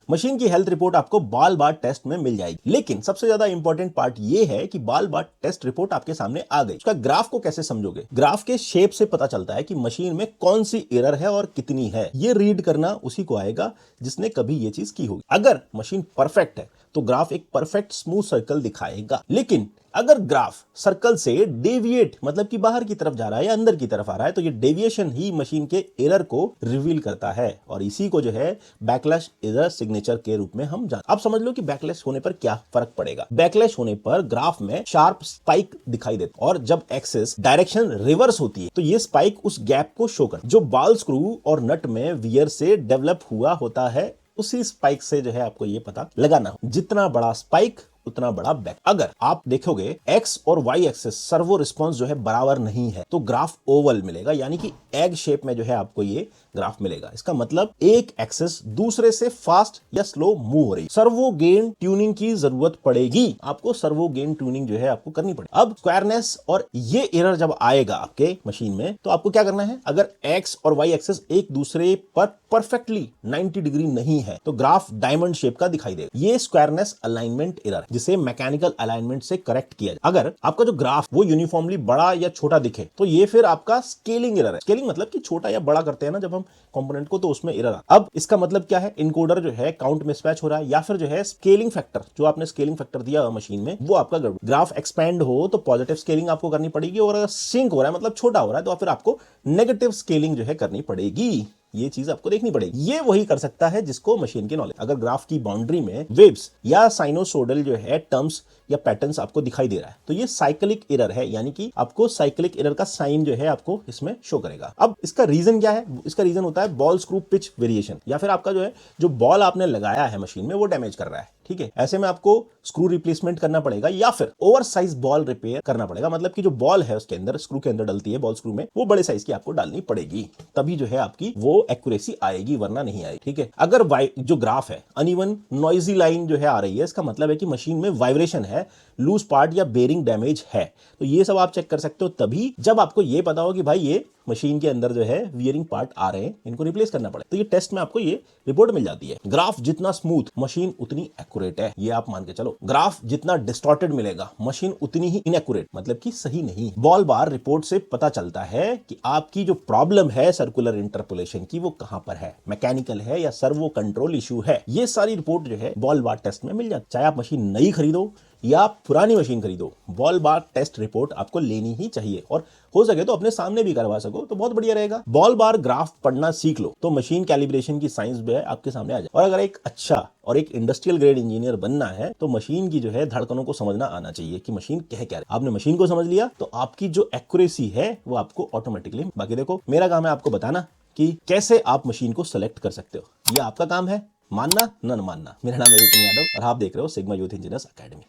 Machine की health report आपको बाल बार टेस्ट में मिल जाएगी। लेकिन सबसे ज्यादा इंपॉर्टेंट पार्ट ये है कि बाल बार टेस्ट रिपोर्ट आपके सामने आ गई, उसका ग्राफ को कैसे समझोगे? ग्राफ के शेप से पता चलता है कि मशीन में कौन सी एरर है और कितनी है। ये रीड करना उसी को आएगा जिसने कभी ये चीज की होगी। अगर मशीन परफेक्ट है तो ग्राफ एक परफेक्ट स्मूथ सर्कल दिखाएगा, लेकिन अगर ग्राफ सर्कल से डेविएट मतलब कि बाहर की तरफ जा रहा है या अंदर की तरफ आ रहा है तो ये डेविएशन ही मशीन के एरर को रिवील करता है, और इसी को जो है बैकलैश एरर सिग्नेचर के रूप में हम जानते हैं। अब समझ लो कि बैकलैश होने पर क्या फर्क पड़ेगा। बैकलैश होने पर ग्राफ में शार्प स्पाइक दिखाई देता है, और जब एक्सिस डायरेक्शन रिवर्स होती है तो ये स्पाइक उस गैप को शो कर जो बाल स्क्रू और नट में वियर से डेवलप हुआ होता है, उसी स्पाइक से जो है आपको ये पता लगाना हो। जितना बड़ा स्पाइक उतना बड़ा बैक। अगर आप देखोगे एक्स और वाई एक्सिस सर्वो रिस्पॉन्स जो है बराबर नहीं है तो ग्राफ ओवल मिलेगा, यानी कि एग शेप में जो है आपको ये ग्राफ मिलेगा। इसका मतलब एक एक्सिस दूसरे से फास्ट या स्लो मूव हो रही। सर्वो गेन ट्यूनिंग की जरूरत पड़ेगी आपको, सर्वो गेन ट्यूनिंग जो है आपको करनी पड़ेगी। अब स्क्वायरनेस और ये एरर जब आएगा आपके मशीन में तो आपको क्या करना है? अगर एक्स और वाई एक्सिस एक दूसरे पर परफेक्टली 90 डिग्री नहीं है तो ग्राफ डायमंड शेप का दिखाई देगा। ये स्क्वायरनेस अलाइनमेंट एरर है जिसे मैकेनिकल अलाइनमेंट से करेक्ट किया जाए। अगर आपका जो ग्राफ वो यूनिफॉर्मली बड़ा या छोटा दिखे तो ये फिर आपका स्केलिंग एरर है। स्केलिंग मतलब कि छोटा या बड़ा करते हैं ना जब हम कंपोनेंट को, तो उसमें एरर आ। अब इसका मतलब क्या है? इनकोडर जो है काउंट मिसमैच हो रहा है, या फिर जो है स्केलिंग फैक्टर, जो आपने स्केलिंग फैक्टर दिया मशीन में वो आपका गड़बड़। ग्राफ एक्सपैंड हो तो पॉजिटिव स्केलिंग आपको करनी पड़ेगी, और अगर सिंक हो रहा है मतलब छोटा हो रहा है तो फिर आपको नेगेटिव स्केलिंग जो है करनी पड़ेगी। ये चीज आपको देखनी पड़ेगी। ये वही कर सकता है जिसको मशीन की नॉलेज। अगर ग्राफ की बाउंड्री में वेव्स या साइनोसोडल जो है टर्म्स या पैटर्न्स आपको दिखाई दे रहा है तो ये साइक्लिक एरर है, यानी कि आपको साइक्लिक एरर का साइन जो है आपको इसमें शो करेगा। अब इसका रीजन क्या है? इसका रीजन होता है बॉल स्क्रू पिच वेरिएशन, या फिर आपका जो है जो बॉल आपने लगाया है मशीन में वो डैमेज कर रहा है। ठीक है, ऐसे में आपको स्क्रू रिप्लेसमेंट करना पड़ेगा या फिर ओवर साइज बॉल रिपेयर करना पड़ेगा। मतलब कि जो बॉल है उसके अंदर स्क्रू के अंदर डलती है बॉल स्क्रू में, वो बड़े साइज की आपको डालनी पड़ेगी, तभी जो है आपकी वो एक्यूरेसी आएगी, वरना नहीं आएगी। ठीक है, अगर जो ग्राफ है अनइवन नॉइजी लाइन जो है आ रही है, इसका मतलब है कि मशीन में वाइब्रेशन है, लूज पार्ट या बेरिंग डैमेज है। तो ये सब आप चेक कर सकते हो तभी जब आपको ये पता हो कि भाई ये मशीन के अंदर जो है वियरिंग पार्ट आ रहे हैं, इनको रिप्लेस करना पड़े। तो ये टेस्ट में आपको ये रिपोर्ट मिल जाती है। ग्राफ जितना स्मूथ मशीन उतनी एक्यूरेट है, ये आप मान के चलो। ग्राफ जितना डिस्टॉर्टेड मिलेगा मशीन उतनी ही इनएक्यूरेट, मतलब कि सही नहीं। बॉल बार रिपोर्ट से पता चलता है कि आपकी जो प्रॉब्लम है सर्कुलर इंटरपोलेशन की वो कहां पर है, मैकेनिकल है या सर्वो कंट्रोल इशू है। ये सारी रिपोर्ट जो है बॉल बार टेस्ट में मिल जाती है। चाहे आप मशीन नई खरीदो या पुरानी मशीन खरीदो, बॉल बार टेस्ट रिपोर्ट आपको लेनी ही चाहिए, और हो सके तो अपने सामने भी करवा सको तो बहुत बढ़िया रहेगा। बॉल बार ग्राफ पढ़ना सीख लो तो मशीन कैलिब्रेशन की साइंस जो है आपके सामने आ जाए। और अगर एक अच्छा और एक इंडस्ट्रियल ग्रेड इंजीनियर बनना है तो मशीन की जो है धड़कनों को समझना आना चाहिए कि मशीन कह क्या रही। आपने मशीन को समझ लिया तो आपकी जो एक्यूरेसी है वो आपको ऑटोमेटिकली। बाकी देखो, मेरा काम है आपको बताना कि कैसे आप मशीन को सेलेक्ट कर सकते हो। ये आपका काम है, मानना न मानना। मेरा नाम है विपिन यादव और आप देख रहे हो सिग्मा यूथ इंजीनियर्स अकेडमी।